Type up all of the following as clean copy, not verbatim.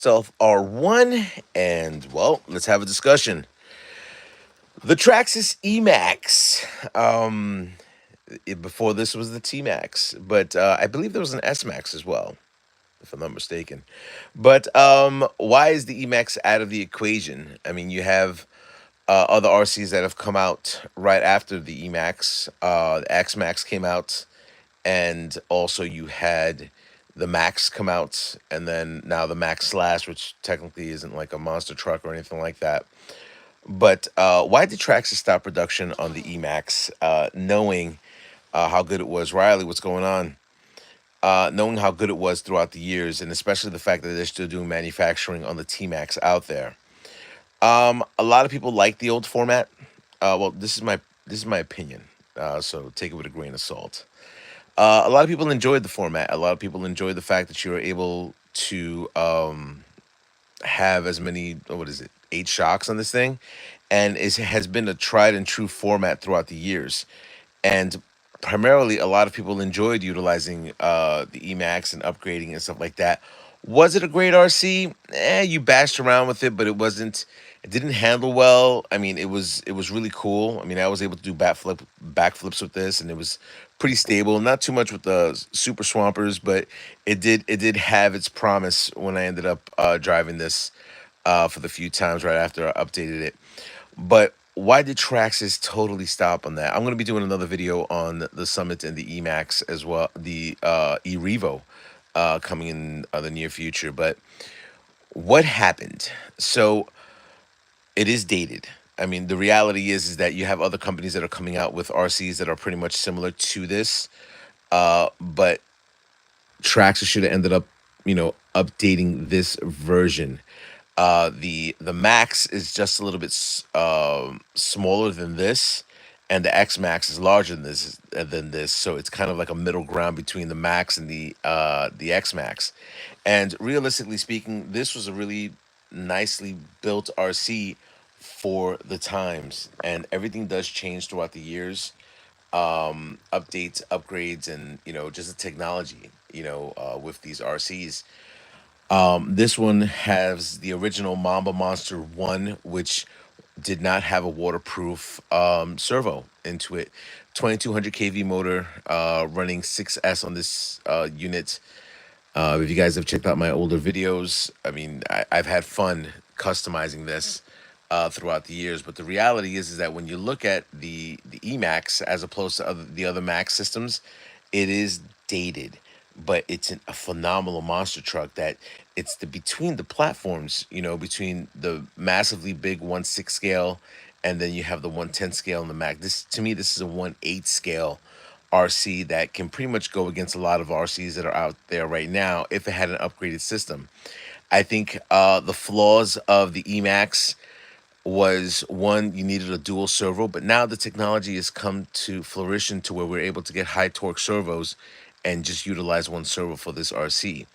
Self R1, and well, let's have a discussion. The Traxxas E-Maxx. Before this was the T-Max, but I believe there was an S-Max as well, if I'm not mistaken. But why is the E-Max out of the equation? I mean, you have other RCs that have come out right after the E-Maxx. The X-Max came out, and also you had the Max come out, and then now the Max Slash, which technically isn't like a monster truck or anything like that. But why did Traxxas stop production on the E-Maxx, knowing how good it was? Riley, what's going on? Knowing how good it was throughout the years, and especially the fact that they're still doing manufacturing on the T-Max out there. A lot of people like the old format. Well, this is my opinion, so take it with a grain of salt. A lot of people enjoyed the format. A lot of people enjoyed the fact that you were able to have as many, what is it, 8 shocks on this thing, and it has been a tried and true format throughout the years. And primarily, a lot of people enjoyed utilizing the Emax and upgrading and stuff like that. Was it a great RC? You bashed around with it, but it wasn't. It didn't handle well. I mean, it was really cool. I mean, I was able to do backflips with this, and it was pretty stable. Not too much with the super swampers, but it did have its promise when I ended up driving this for the few times right after I updated it. But why did Traxxas totally stop on that? I'm going to be doing another video on the Summit and the Emax as well, the E-Revo coming in the near future. But what happened? So it is dated. I mean, the reality is that you have other companies that are coming out with RCs that are pretty much similar to this. But Traxxas should have ended up, updating this version. The Max is just a little bit smaller than this, and the X Max is larger than this. So it's kind of like a middle ground between the Max and the X Max. And realistically speaking, this was a really nicely built RC for the times, and everything does change throughout the years. Updates, upgrades, and just the technology. With these RCs. This one has the original Mamba Monster 1, which did not have a waterproof servo into it. 2200 kV motor, running 6S on this unit. If you guys have checked out my older videos, I mean, I've had fun customizing this throughout the years. But the reality is that when you look at the Emax as opposed to the other Max systems, it is dated, but it's a phenomenal monster truck. That it's the between the platforms, between the massively big 1/6 scale, and then you have the 1/10 scale in the Mac. This to me, this is a 1/8 scale RC that can pretty much go against a lot of RCs that are out there right now if it had an upgraded system. I think the flaws of the Emax was, one, you needed a dual servo, but now the technology has come to flourish to where we're able to get high torque servos and just utilize one servo for this RC.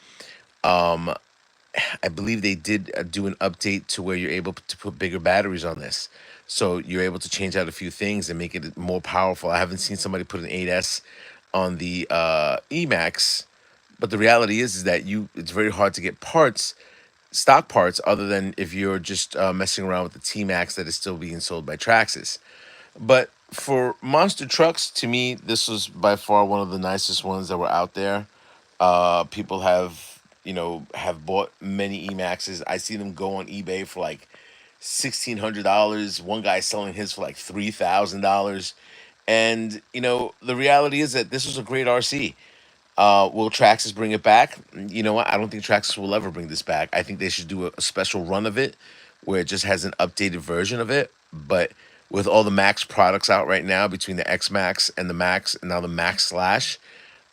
I believe they did do an update to where you're able to put bigger batteries on this. So you're able to change out a few things and make it more powerful. I haven't seen somebody put an 8S on the Emax, but the reality is that it's very hard to get stock parts, other than if you're just messing around with the T Max that is still being sold by Traxxas. But for monster trucks, to me, this was by far one of the nicest ones that were out there. People have bought many Emaxes. I see them go on eBay for like $1,600. One guy selling his for like $3,000. And the reality is that this was a great RC. Will Traxxas bring it back? You know what? I don't think Traxxas will ever bring this back. I think they should do a special run of it where it just has an updated version of it. But with all the Max products out right now, between the X Max and the Max, and now the Max Slash,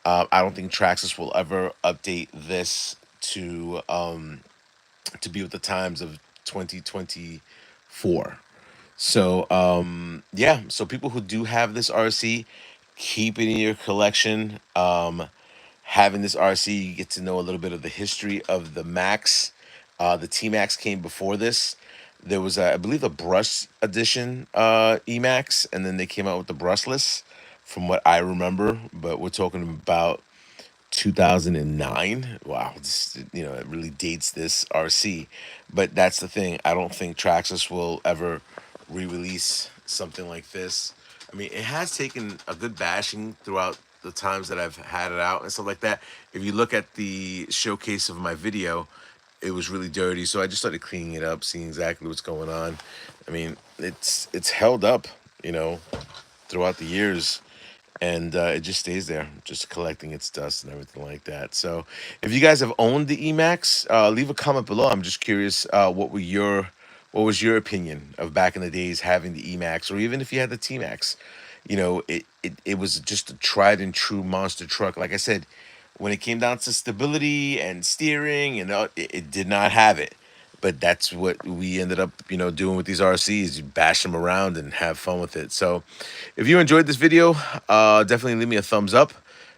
I don't think Traxxas will ever update this to be with the times of 2024. So yeah, so people who do have this RC, keep it in your collection. Having this RC, you get to know a little bit of the history of the Max. The T Max came before this. There was, I believe, a brush edition Emax, and then they came out with the brushless, from what I remember. But we're talking about 2009. Wow, it really dates this RC. But that's the thing. I don't think Traxxas will ever re-release something like this. I mean, it has taken a good bashing throughout the times that I've had it out and stuff like that. If you look at the showcase of my video, it was really dirty, so I just started cleaning it up, seeing exactly what's going on. I mean, it's held up, you know, throughout the years, and it just stays there, just collecting its dust and everything like that. So, if you guys have owned the Emacs, leave a comment below. I'm just curious, what was your opinion of back in the days having the Emacs, or even if you had the T Max? It was just a tried and true monster truck. Like I said, when it came down to stability and steering, it did not have it. But that's what we ended up, doing with these RCs. You bash them around and have fun with it. So, if you enjoyed this video, definitely leave me a thumbs up.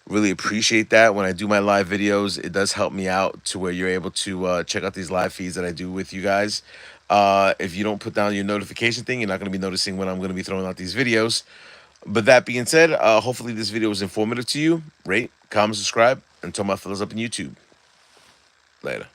Really appreciate that. When I do my live videos, it does help me out to where you're able to check out these live feeds that I do with you guys. If you don't put down your notification thing, you're not going to be noticing when I'm going to be throwing out these videos. But that being said, hopefully this video was informative to you. Rate, comment, subscribe, and turn my fellas up on YouTube. Later.